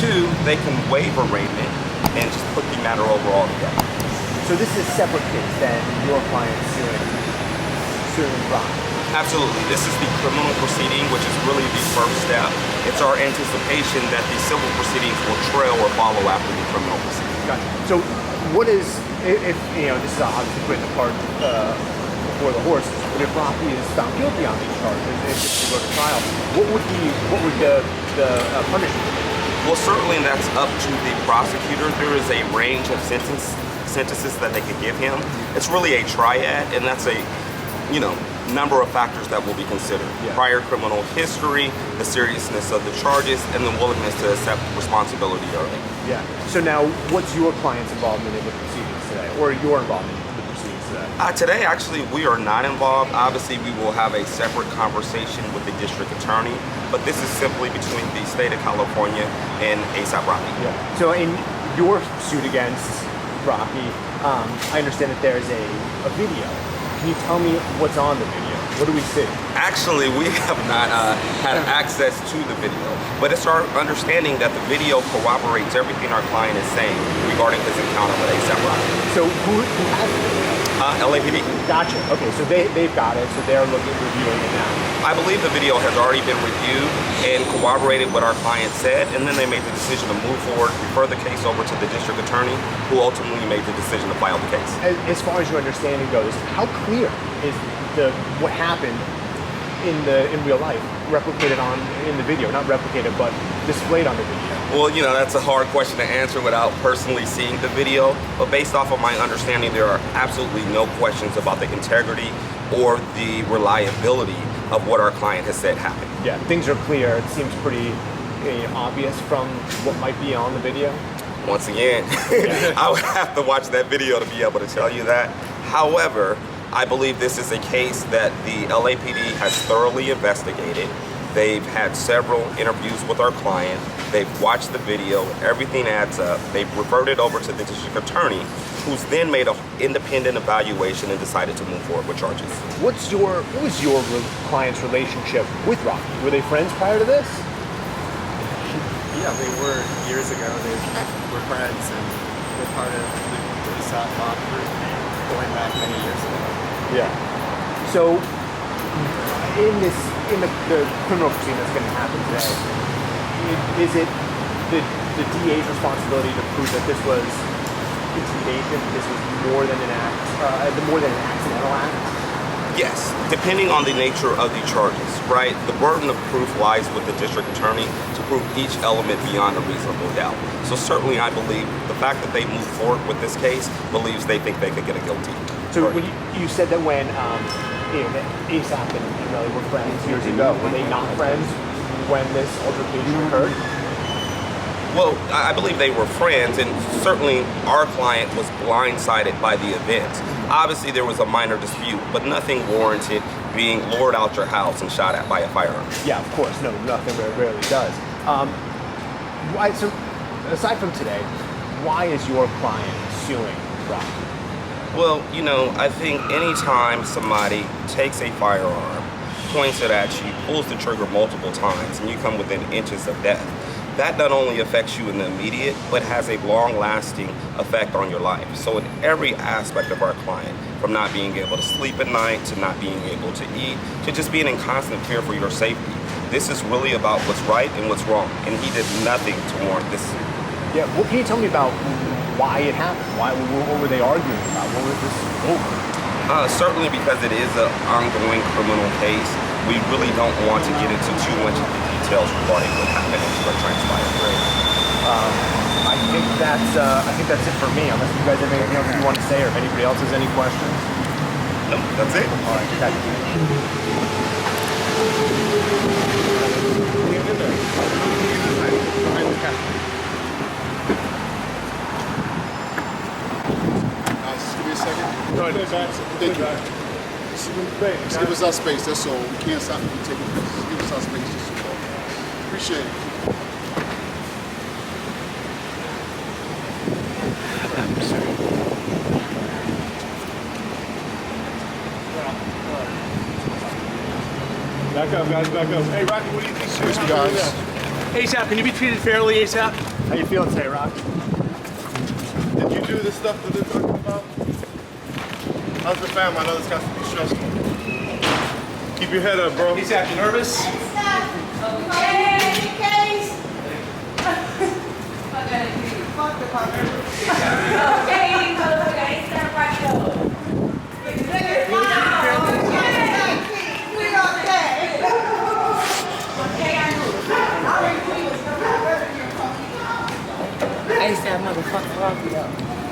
2, they can waive arraignment and just put the matter over altogether. So this is a separate case than your client suing Rock. Absolutely. This is the criminal proceeding, which is really the first step. It's our anticipation that the civil proceedings will trail or follow after the criminal proceeding. Gotcha. So what is, if you know, this is obviously putting the cart before the horse, but if Rocky is found guilty on these charges, if it's to go to trial, what would the punishment be? Well, certainly that's up to the prosecutor. There is a range of sentences that they could give him. It's really a triad, and that's a, number of factors that will be considered. Yeah. Prior criminal history, the seriousness of the charges, and the willingness to accept responsibility early. Yeah. So now, what's your client's involvement in the proceedings today, or your involvement in the proceedings today? Today, actually, we are not involved. Obviously, we will have a separate conversation with the district attorney, but this is simply between the state of California and ASAP Relli. Yeah. So in your suit against Rocky, I understand that there's a video. Can you tell me what's on the video? What do we see? Actually, we have not had access to the video, but it's our understanding that the video corroborates everything our client is saying regarding his encounter with ASAP Relli. So who has the video? LAPD. Gotcha. Okay, so they've got it, so they're reviewing it now. I believe the video has already been reviewed and corroborated what our client said, and then they made the decision to move forward, refer the case over to the district attorney, who ultimately made the decision to file the case. As far as your understanding goes, how clear is what happened in real life replicated in the video? Not replicated, but displayed on the video. Well, that's a hard question to answer without personally seeing the video, but based off of my understanding, there are absolutely no questions about the integrity or the reliability of what our client has said happened. Yeah, things are clear. It seems pretty obvious from what might be on the video. Once again, I would have to watch that video to be able to tell you that. However, I believe this is a case that the LAPD has thoroughly investigated. They've had several interviews with our client. They've watched the video. Everything adds up. They've reverted over to the district attorney, who's then made an independent evaluation and decided to move forward with charges. What was your client's relationship with Rocky? Were they friends prior to this? Yeah, they were years ago. They were friends and were part of the ASAP mob group going back many years ago. Yeah. So in the criminal proceeding that's going to happen today, is it the DA's responsibility to prove that this was intimidation, this was more than an accidental act? Yes, depending on the nature of the charges, right? The burden of proof lies with the district attorney to prove each element beyond a reasonable doubt. So certainly I believe the fact that they moved forward with this case believes they think they could get a guilty. So when you said that when that ASAP and Relli were friends years ago, were they not friends when this altercation occurred? Well, I believe they were friends, and certainly our client was blindsided by the events. Obviously, there was a minor dispute, but nothing warranted being lured out your house and shot at by a firearm. Yeah, of course. No, nothing rarely does. So, aside from today, why is your client suing Rocky? Well, I think anytime somebody takes a firearm, points it at you, pulls the trigger multiple times, and you come within inches of death, that not only affects you in the immediate, but has a long-lasting effect on your life. So in every aspect of our client, from not being able to sleep at night, to not being able to eat, to just being in constant fear for your safety, this is really about what's right and what's wrong, and he did nothing to warrant this. Yeah, well, can you tell me about why it happened? What were they arguing about? What was this over? Certainly because it is an ongoing criminal case, we really don't want to get into too much of the details regarding what happened and what transpired. Great. I think that's it for me. Unless you guys have anything else you want to say, or if anybody else has any questions. No, that's it. All right, thank you. Just give me a second. Go ahead. Thank you. Just give us our space, that's all. We can't stop you from taking pictures. Just give us our space, just all. Appreciate it. Back up, guys, back up. Hey, Rocky, what do you think? Excuse me, guys. ASAP, can you be treated fairly, ASAP? How you feeling today, Rock? Did you do the stuff that they're talking about? How's the fam? I know this got to be stressful. Keep your head up, bro. ASAP, you nervous? ASAP motherfucker, rock it up.